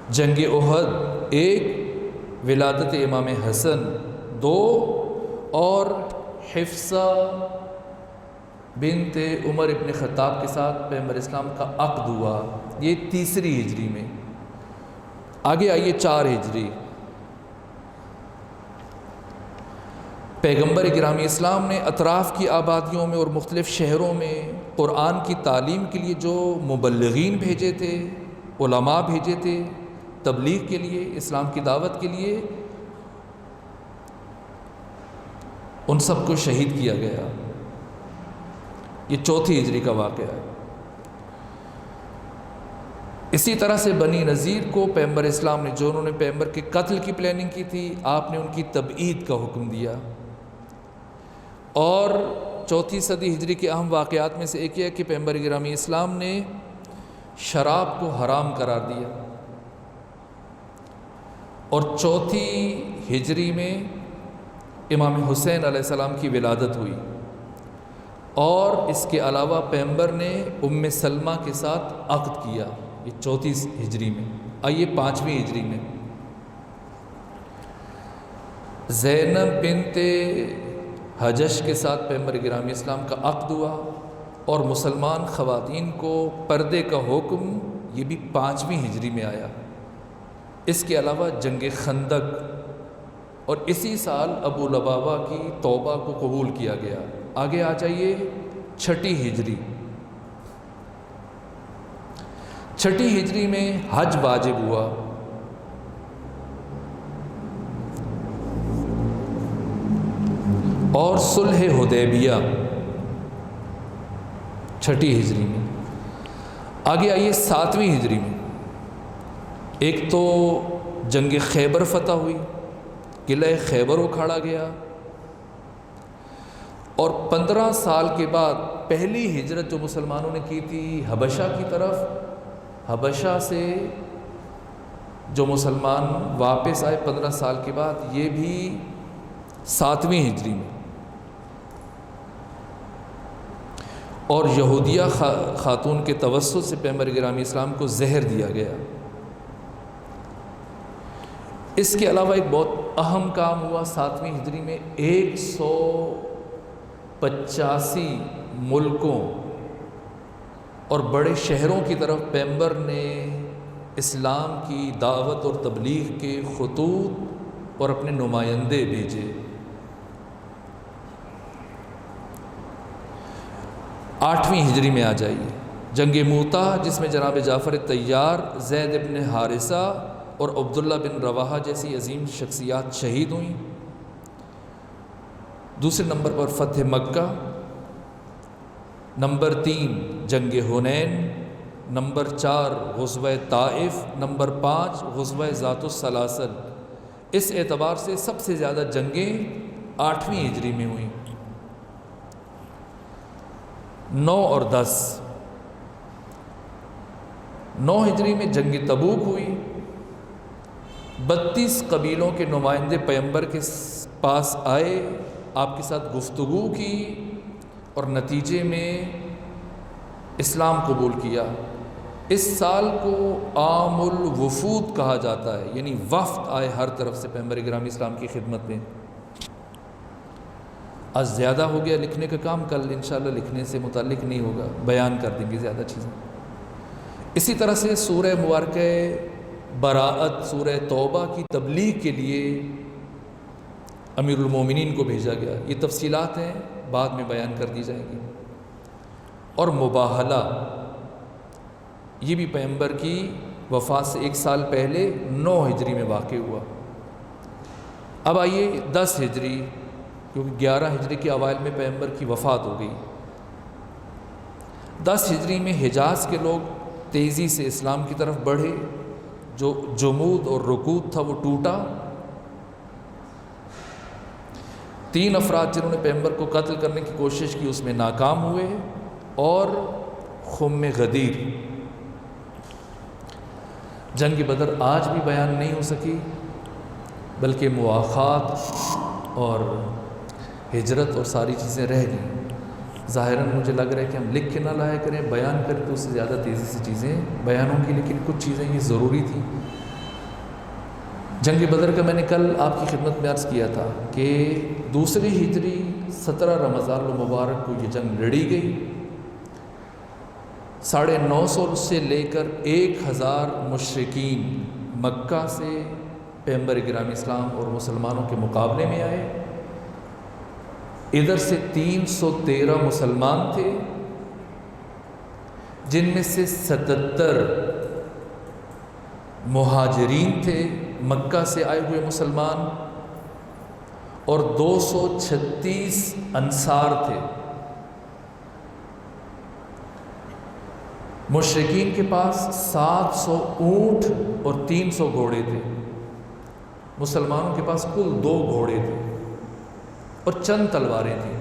جنگ احد ایک، ولادت امام حسن دو، اور حفصہ بنت عمر ابن خطاب کے ساتھ پیغمبر اسلام کا عقد ہوا، یہ تیسری ہجری میں۔ آگے آئیے چار ہجری، پیغمبر گرامی اسلام نے اطراف کی آبادیوں میں اور مختلف شہروں میں قرآن کی تعلیم کے لیے جو مبلغین بھیجے تھے، علماء بھیجے تھے تبلیغ کے لیے، اسلام کی دعوت کے لیے، ان سب کو شہید کیا گیا۔ یہ چوتھی ہجری کا واقعہ ہے۔ اسی طرح سے بنی نذیر کو پیغمبر اسلام نے، جو انہوں نے پیغمبر کے قتل کی پلاننگ کی تھی، آپ نے ان کی تبعید کا حکم دیا۔ اور چوتھی صدی ہجری کے اہم واقعات میں سے ایک یہ ہے کہ پیغمبر گرامی اسلام نے شراب کو حرام قرار دیا۔ اور چوتھی ہجری میں امام حسین علیہ السلام کی ولادت ہوئی۔ اور اس کے علاوہ پیغمبر نے ام سلمہ کے ساتھ عقد کیا، یہ چوتھی ہجری میں۔ آئیے پانچویں ہجری میں، زینب بنت حجش کے ساتھ پیغمبر گرامی اسلام کا عقد ہوا۔ اور مسلمان خواتین کو پردے کا حکم، یہ بھی پانچویں ہجری میں آیا۔ اس کے علاوہ جنگ خندق، اور اسی سال ابو لبابہ کی توبہ کو قبول کیا گیا۔ آگے آ جائیے چھٹی ہجری۔ چھٹی ہجری میں حج واجب ہوا۔ اور صلح حدیبیہ چھٹی ہجری میں۔ آگے آئیے ساتویں ہجری میں، ایک تو جنگ خیبر فتح ہوئی، قلعہ خیبر اکھاڑا گیا۔ اور 15 سال کے بعد پہلی ہجرت جو مسلمانوں نے کی تھی حبشہ کی طرف، حبشہ سے جو مسلمان واپس آئے 15 سال کے بعد، یہ بھی 7ویں ہجری میں۔ اور یہودیہ خاتون کے توسط سے پیغمبر گرامی اسلام کو زہر دیا گیا۔ اس کے علاوہ ایک بہت اہم کام ہوا 7ویں ہجری میں، 185 ملکوں اور بڑے شہروں کی طرف پیغمبر نے اسلام کی دعوت اور تبلیغ کے خطوط اور اپنے نمائندے بھیجے۔ 8ویں ہجری میں آ جائیے، جنگ موتا، جس میں جناب جعفر طیار، زید ابن حارثہ اور عبداللہ بن رواحہ جیسی عظیم شخصیات شہید ہوئیں۔ دوسرے نمبر پر فتح مکہ، نمبر 3 جنگ حنین، نمبر 4 غزوہ طائف، نمبر 5 غزوہ ذات السلاسل۔ اس اعتبار سے سب سے زیادہ جنگیں 8ویں ہجری میں ہوئیں۔ 9 اور 10، 9 ہجری میں جنگ تبوک ہوئی۔ 32 قبیلوں کے نمائندے پیغمبر کے پاس آئے، آپ کے ساتھ گفتگو کی اور نتیجے میں اسلام قبول کیا۔ اس سال کو عام الوفود کہا جاتا ہے، یعنی وفد آئے ہر طرف سے پیغمبر گرامی اسلام کی خدمت میں۔ آج زیادہ ہو گیا لکھنے کا کام، کل انشاءاللہ لکھنے سے متعلق نہیں ہوگا، بیان کر دیں گے زیادہ چیزیں۔ اسی طرح سے سورہ مبارکہ براءت، سورہ توبہ کی تبلیغ کے لیے امیر المومنین کو بھیجا گیا۔ یہ تفصیلات ہیں، بعد میں بیان کر دی جائیں گی۔ اور مباہلہ، یہ بھی پیغمبر کی وفات سے 1 سال پہلے 9 ہجری میں واقع ہوا۔ اب آئیے 10 ہجری، کیونکہ 11 ہجری کے اوائل میں پیغمبر کی وفات ہو گئی۔ 10 ہجری میں حجاز کے لوگ تیزی سے اسلام کی طرف بڑھے، جو جمود اور رکود تھا وہ ٹوٹا۔ 3 افراد جنہوں نے پیغمبر کو قتل کرنے کی کوشش کی اس میں ناکام ہوئے، اور خم غدیر، جنگ بدر آج بھی بیان نہیں ہو سکی، بلکہ مواخات اور ہجرت اور ساری چیزیں رہ گئیں۔ ظاہراً مجھے لگ رہا ہے کہ ہم لکھ کے نہ لایا کریں، بیان کریں تو اس سے زیادہ تیزی سے چیزیں بیان ہوں گی، لیکن کچھ چیزیں یہ ضروری تھیں۔ جنگ بدر کا میں نے کل آپ کی خدمت میں عرض کیا تھا کہ 2 ہجری 17 رمضان المبارک کو یہ جنگ لڑی گئی۔ 950 سے لے کر 1000 مشرکین مکہ سے پیغمبر گرامی اسلام اور مسلمانوں کے مقابلے میں آئے۔ ادھر سے 313 مسلمان تھے، جن میں سے 77 مہاجرین تھے، مکہ سے آئے ہوئے مسلمان، اور 236 انصار تھے۔ مشرکین کے پاس 700 اونٹ اور 300 گھوڑے تھے، مسلمانوں کے پاس کل 2 گھوڑے تھے اور چند تلواریں تھیں۔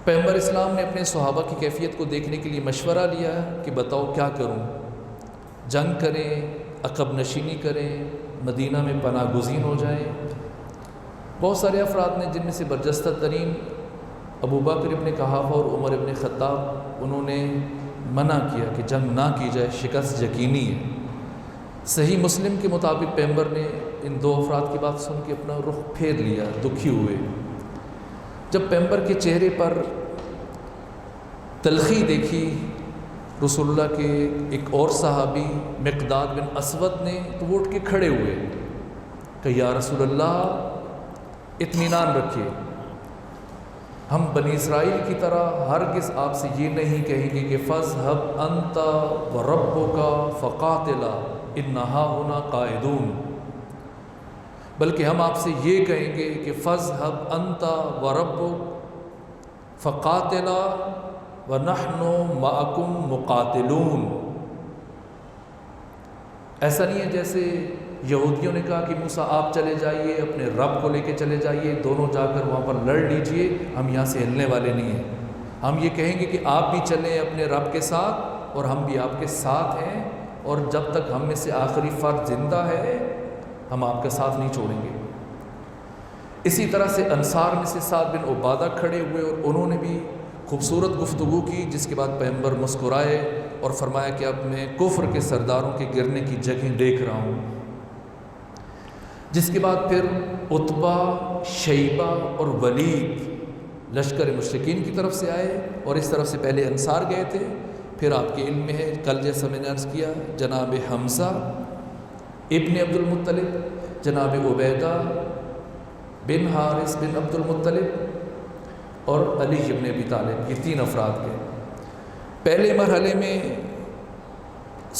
پیغمبر اسلام نے اپنے صحابہ کی کیفیت کو دیکھنے کے لیے مشورہ لیا کہ بتاؤ کیا کروں، جنگ کریں، عقب نشینی کریں، مدینہ میں پناہ گزین ہو جائیں۔ بہت سارے افراد نے، جن میں سے برجستہ ترین ابو بکر ابن قحافہ اور عمر ابن خطاب، انہوں نے منع کیا کہ جنگ نہ کی جائے، شکست یقینی ہے۔ صحیح مسلم کے مطابق پیغمبر نے ان 2 افراد کی بات سن کے اپنا رخ پھیر لیا، دکھی ہوئے۔ جب پیغمبر کے چہرے پر تلخی دیکھی رسول اللہ کے ایک اور صحابی مقداد بن اسود نے، تو وہ اٹھ کے کھڑے ہوئے کہ یا رسول اللہ اطمینان رکھیے، ہم بنی اسرائیل کی طرح ہرگز آپ سے یہ نہیں کہیں گے کہ فَاذْهَبْ أَنْتَ وَرَبُّكَ فَقَاتِلَا إِنَّهَا هُنَا قَاعِدُونَ، بلکہ ہم آپ سے یہ کہیں گے کہ فَاذْهَبْ أَنْتَ وَرَبُّكَ فَقَاتِلَا وَنَحْنُ مَعَكُمْ مُقَاتِلُونَ۔ ایسا نہیں ہے جیسے یہودیوں نے کہا کہ موسیٰ آپ چلے جائیے، اپنے رب کو لے کے چلے جائیے، دونوں جا کر وہاں پر لڑ لیجئے، ہم یہاں سے ہلنے والے نہیں ہیں۔ ہم یہ کہیں گے کہ آپ بھی چلیں اپنے رب کے ساتھ اور ہم بھی آپ کے ساتھ ہیں، اور جب تک ہم میں سے آخری فرد زندہ ہے ہم آپ کا ساتھ نہیں چھوڑیں گے۔ اسی طرح سے انصار میں سے سعد بن عبادہ کھڑے ہوئے اور انہوں نے بھی خوبصورت گفتگو کی، جس کے بعد پیغمبر مسکرائے اور فرمایا کہ اب میں کفر کے سرداروں کے گرنے کی جگہیں دیکھ رہا ہوں۔ جس کے بعد پھر عتبہ، شیبہ اور ولید لشکر مشرکین کی طرف سے آئے، اور اس طرف سے پہلے انصار گئے تھے۔ پھر آپ کے علم میں ہے، کل جیسا میں نے عرض کیا، جناب حمزہ ابن عبد المطلب، جناب عبیدہ بن حارث بن عبد المطلب اور علی ابن ابی طالب، یہ 3 افراد کے پہلے مرحلے میں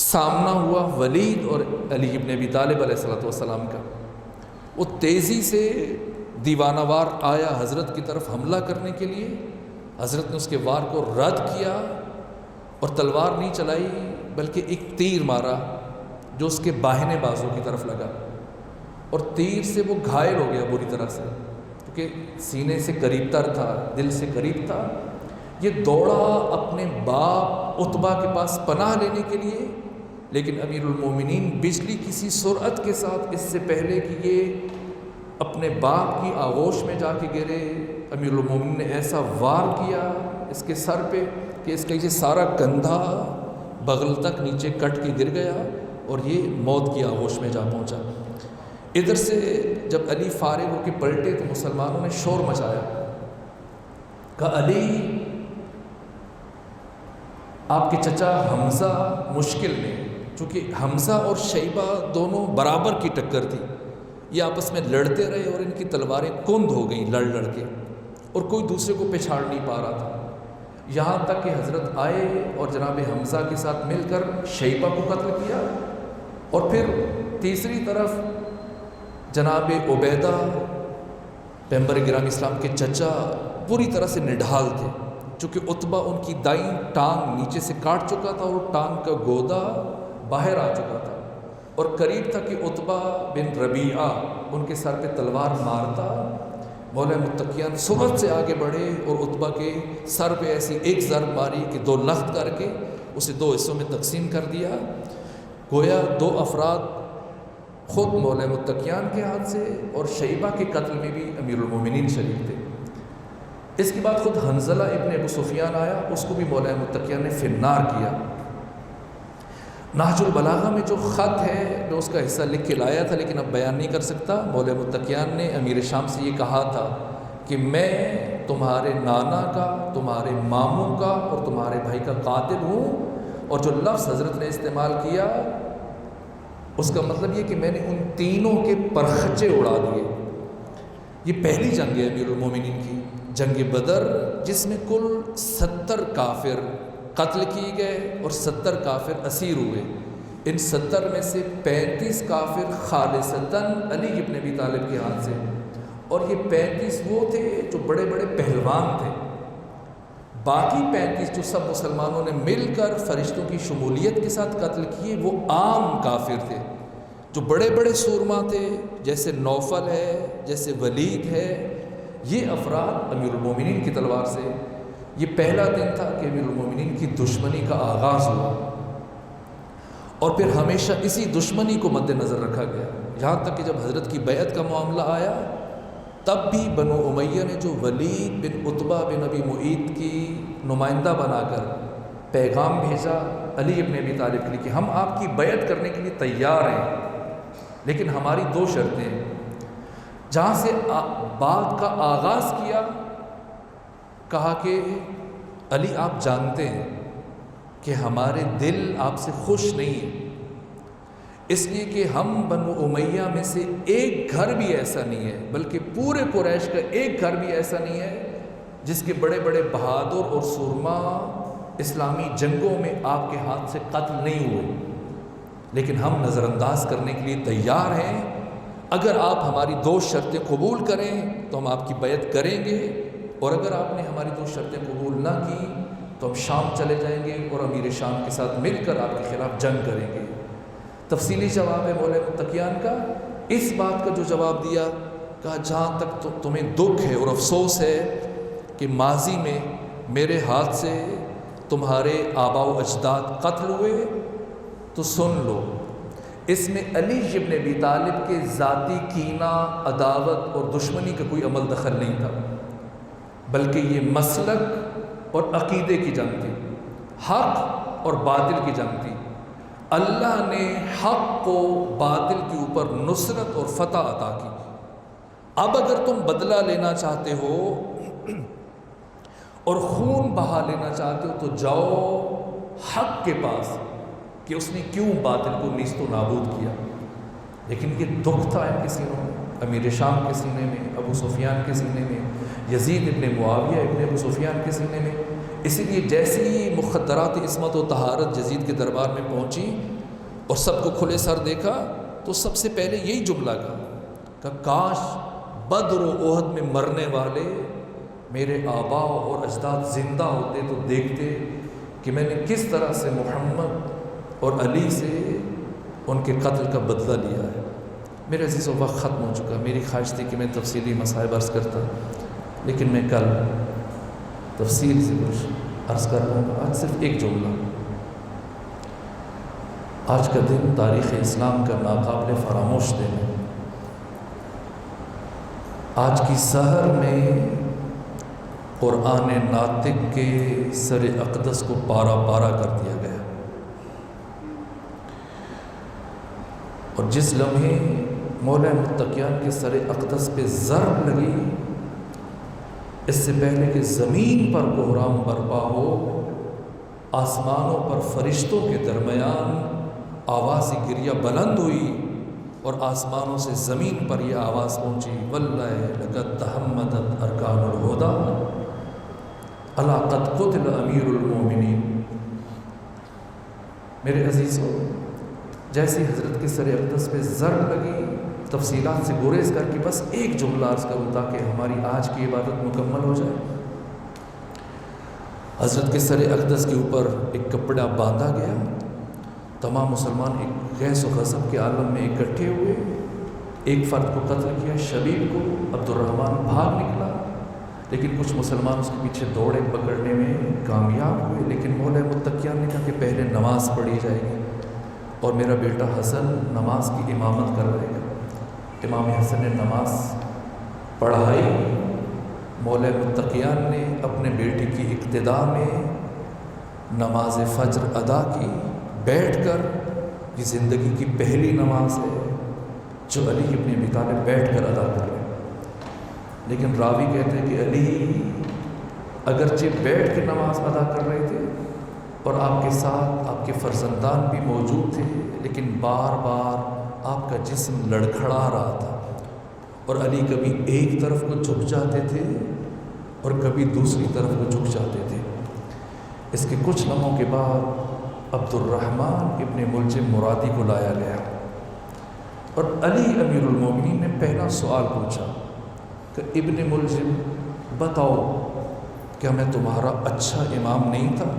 سامنا ہوا ولید اور علی ابن ابی طالب علیہ السلام کا۔ وہ تیزی سے دیوانہ وار آیا حضرت کی طرف حملہ کرنے کے لیے، حضرت نے اس کے وار کو رد کیا اور تلوار نہیں چلائی بلکہ ایک تیر مارا جو اس کے باہنے بازو کی طرف لگا، اور تیر سے وہ گھائل ہو گیا بری طرح سے، کیونکہ سینے سے قریب تر تھا، دل سے قریب تھا۔ یہ دوڑا اپنے باپ عتبہ کے پاس پناہ لینے کے لیے، لیکن امیر المومنین بجلی کسی سرعت کے ساتھ، اس سے پہلے کہ یہ اپنے باپ کی آغوش میں جا کے گرے، امیر المومنین نے ایسا وار کیا اس کے سر پہ کہ اس کا یہ سارا کندھا بغل تک نیچے کٹ کے گر گیا اور یہ موت کی آغوش میں جا پہنچا۔ ادھر سے جب علی فارغ ہو کے پلٹے تو مسلمانوں نے شور مچایا کہ علی آپ کے چچا حمزہ مشکل میں، چونکہ حمزہ اور شیبہ دونوں برابر کی ٹکر تھی، یہ آپس میں لڑتے رہے اور ان کی تلواریں کند ہو گئیں لڑ لڑ کے، اور کوئی دوسرے کو پچھاڑ نہیں پا رہا تھا، یہاں تک کہ حضرت آئے اور جناب حمزہ کے ساتھ مل کر شیبہ کو قتل کیا، اور پھر تیسری طرف جناب عبیدہ پیغمبر گرامی اسلام کے چچا پوری طرح سے نڈھال تھے، چونکہ عتبہ ان کی دائیں ٹانگ نیچے سے کاٹ چکا تھا اور ٹانگ کا گودا باہر آ چکا تھا، اور قریب تھا کہ عتبہ بن ربیعہ ان کے سر پہ تلوار مارتا۔ مولا متقیان صورت سے آگے بڑھے اور عتبہ کے سر پہ ایسی ایک ضرب ماری کہ 2 لخت کر کے اسے 2 حصوں میں تقسیم کر دیا۔ گویا 2 افراد خود مولا متقیان کے ہاتھ سے اور شیبہ کے قتل میں بھی امیر المومنین شریک تھے۔ اس کے بعد خود حنظلہ ابن ابو سفیان آیا، اس کو بھی مولا متقیان نے فنار کیا۔ نہج البلاغہ میں جو خط ہے میں اس کا حصہ لکھ کے لایا تھا لیکن اب بیان نہیں کر سکتا۔ مولا متقیان نے امیر شام سے یہ کہا تھا کہ میں تمہارے نانا کا، تمہارے ماموں کا اور تمہارے بھائی کا قاتل ہوں، اور جو لفظ حضرت نے استعمال کیا اس کا مطلب یہ کہ میں نے ان تینوں کے پرخچے اڑا دیے۔ یہ پہلی جنگ ہے امیر المومنین کی، جنگ بدر، جس میں کل 70 کافر قتل کیے گئے اور 70 کافر اسیر ہوئے۔ ان 70 میں سے 35 کافر خالصتاً علی ابن ابی طالب کے ہاتھ سے، اور یہ 35 وہ تھے جو بڑے بڑے پہلوان تھے۔ باقی 35 جو سب مسلمانوں نے مل کر فرشتوں کی شمولیت کے ساتھ قتل کیے وہ عام کافر تھے، جو بڑے بڑے سورما تھے، جیسے نوفل ہے، جیسے ولید ہے۔ یہ افراد امیر المومنین کی تلوار سے، یہ پہلا دن تھا کہ امیر المومنین کی دشمنی کا آغاز ہوا، اور پھر ہمیشہ اسی دشمنی کو مد نظر رکھا گیا، یہاں تک کہ جب حضرت کی بیعت کا معاملہ آیا تب بھی بنو امیہ نے جو ولید بن عتبہ بن ابی معیط کی نمائندہ بنا کر پیغام بھیجا علی ابن ابی طالب کے لیے کہ ہم آپ کی بیعت کرنے کے لیے تیار ہیں، لیکن ہماری 2 شرطیں ہیں۔ جہاں سے بات کا آغاز کیا، کہا کہ علی آپ جانتے ہیں کہ ہمارے دل آپ سے خوش نہیں ہیں، اس لیے کہ ہم بنو امیہ میں سے ایک گھر بھی ایسا نہیں ہے، بلکہ پورے قریش کا ایک گھر بھی ایسا نہیں ہے جس کے بڑے بڑے بہادر اور سرما اسلامی جنگوں میں آپ کے ہاتھ سے قتل نہیں ہوئے، لیکن ہم نظر انداز کرنے کے لیے تیار ہیں۔ اگر آپ ہماری 2 شرطیں قبول کریں تو ہم آپ کی بیعت کریں گے، اور اگر آپ نے ہماری 2 شرطیں قبول نہ کی تو ہم شام چلے جائیں گے اور امیر شام کے ساتھ مل کر آپ کے خلاف جنگ کریں گے۔ تفصیلی جواب ہے مولا متقیان کا۔ اس بات کا جو جواب دیا، کہا جہاں تک تمہیں دکھ ہے اور افسوس ہے کہ ماضی میں میرے ہاتھ سے تمہارے آباء و اجداد قتل ہوئے، تو سن لو، اس میں علی ابن ابی طالب کے ذاتی کینہ، عداوت اور دشمنی کا کوئی عمل دخل نہیں تھا، بلکہ یہ مسلک اور عقیدے کی جنگ تھی، حق اور باطل کی جنگ تھی۔ اللہ نے حق کو باطل کے اوپر نصرت اور فتح عطا کی۔ اب اگر تم بدلہ لینا چاہتے ہو اور خون بہا لینا چاہتے ہو تو جاؤ حق کے پاس کہ اس نے کیوں باطل کو نیست و نابود کیا۔ لیکن یہ دکھ تھا ان کے سینوں میں، امیر شام کے سینے میں، ابو سفیان کے سینے میں، یزید ابن معاویہ ابن ابو سفیان کے سینے میں۔ اسی لیے جیسی ہی مخدرات عصمت و طہارت یزید کے دربار میں پہنچی اور سب کو کھلے سر دیکھا تو سب سے پہلے یہی جملہ کہا کہ کاش بدر و احد میں مرنے والے میرے آباء اور اجداد زندہ ہوتے تو دیکھتے کہ میں نے کس طرح سے محمد اور علی سے ان کے قتل کا بدلہ لیا ہے۔ میرے عزیز و وقت ختم ہو چکا، میری خواہش تھی کہ میں تفصیلی مسائل عرض کرتا، لیکن میں کل تفصیل سے کچھ عرض کر رہا ہوں۔ آج صرف ایک جملہ، آج کا دن تاریخ اسلام کا ناقابل فراموش دن ہے۔ آج کی سحر میں قرآن ناطق کے سر اقدس کو پارا پارا کر دیا گیا، اور جس لمحے مولا متقیان کے سر اقدس پہ ضرب لگی اس سے پہلے کہ زمین پر کوہرام برپا ہو، آسمانوں پر فرشتوں کے درمیان آواز گریہ بلند ہوئی اور آسمانوں سے زمین پر یہ آواز پہنچی، واللہ لقد تحمدت ارکان الہدی الا قد قتل امیر المومنین۔ میرے عزیزوں، جیسی حضرت کے سر اقدس پہ زر لگی، تفصیلات سے گریز کر کے بس ایک جملہ عرض کروں تاکہ ہماری آج کی عبادت مکمل ہو جائے۔ حضرت کے سر اقدس کے اوپر ایک کپڑا باندھا گیا، تمام مسلمان ایک غیظ و غضب کے عالم میں اکٹھے ہوئے، ایک فرد کو قتل کیا، شبیب کو۔ عبد الرحمن بھاگ نکلا، لیکن کچھ مسلمان اس کے پیچھے دوڑے، پکڑنے میں کامیاب ہوئے، لیکن مولا متقیان نے کہا کہ پہلے نماز پڑھی جائے گی اور میرا بیٹا حسن نماز کی امامت کر رہے گا۔ امام حسن نے نماز پڑھائی، مولا متقیان نے اپنے بیٹے کی اقتداء میں نماز فجر ادا کی، بیٹھ کر۔ یہ زندگی کی پہلی نماز ہے جو علی ابن ابی طالب بیٹھ کر ادا کر رہے ہیں، لیکن راوی کہتے ہیں کہ علی اگرچہ بیٹھ کے نماز ادا کر رہے تھے اور آپ کے ساتھ آپ کے فرزندان بھی موجود تھے، لیکن بار بار آپ کا جسم لڑکھڑا رہا تھا، اور علی کبھی ایک طرف کو جھک جاتے تھے اور کبھی دوسری طرف کو جھک جاتے تھے۔ اس کے کچھ لمحوں کے بعد عبد الرحمن ابن ملجم مرادی کو لایا گیا، اور علی امیر المومنین نے پہلا سوال پوچھا کہ ابن ملجم بتاؤ، کیا میں تمہارا اچھا امام نہیں تھا؟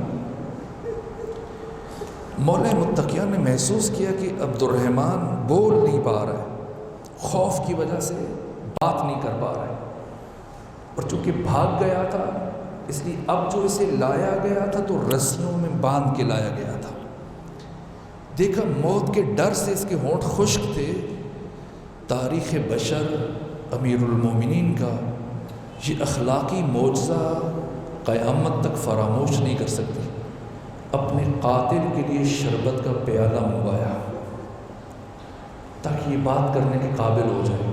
مولا متقیان نے محسوس کیا کہ عبد الرحمن بول نہیں پا رہا ہے، خوف کی وجہ سے بات نہیں کر پا رہا ہے، اور چونکہ بھاگ گیا تھا اس لیے اب جو اسے لایا گیا تھا تو رسیوں میں باندھ کے لایا گیا تھا۔ دیکھا موت کے ڈر سے اس کے ہونٹ خشک تھے۔ تاریخ بشر امیر المومنین کا یہ اخلاقی معجزہ قیامت تک فراموش نہیں کر سکتی۔ اپنے قاتل کے لیے شربت کا پیالہ منگوایا تاکہ یہ بات کرنے کے قابل ہو جائے،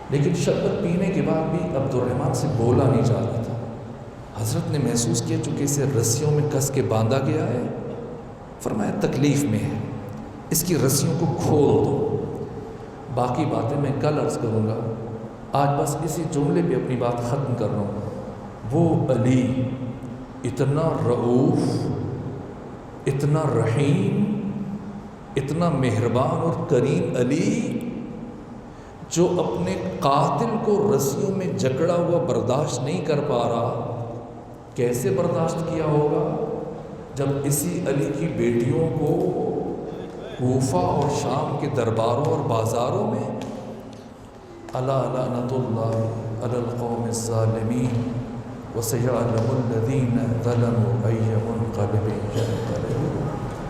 لیکن شربت پینے کے بعد بھی عبد الرحمن سے بولا نہیں جا رہا تھا۔ حضرت نے محسوس کیا چونکہ اسے رسیوں میں کس کے باندھا گیا ہے، فرمایا تکلیف میں ہے، اس کی رسیوں کو کھول دو۔ باقی باتیں میں کل عرض کروں گا، آج بس اسی جملے پہ اپنی بات ختم کر رہا ہوں۔ وہ علی اتنا رؤوف، اتنا رحیم، اتنا مہربان اور کریم علی، جو اپنے قاتل کو رسیوں میں جکڑا ہوا برداشت نہیں کر پا رہا، کیسے برداشت کیا ہوگا جب اسی علی کی بیٹیوں کو کوفہ اور شام کے درباروں اور بازاروں میں الا لعنۃ اللہ علی القوم الظالمین وسیعلم الذین ظلموا ای منقلب ینقلبون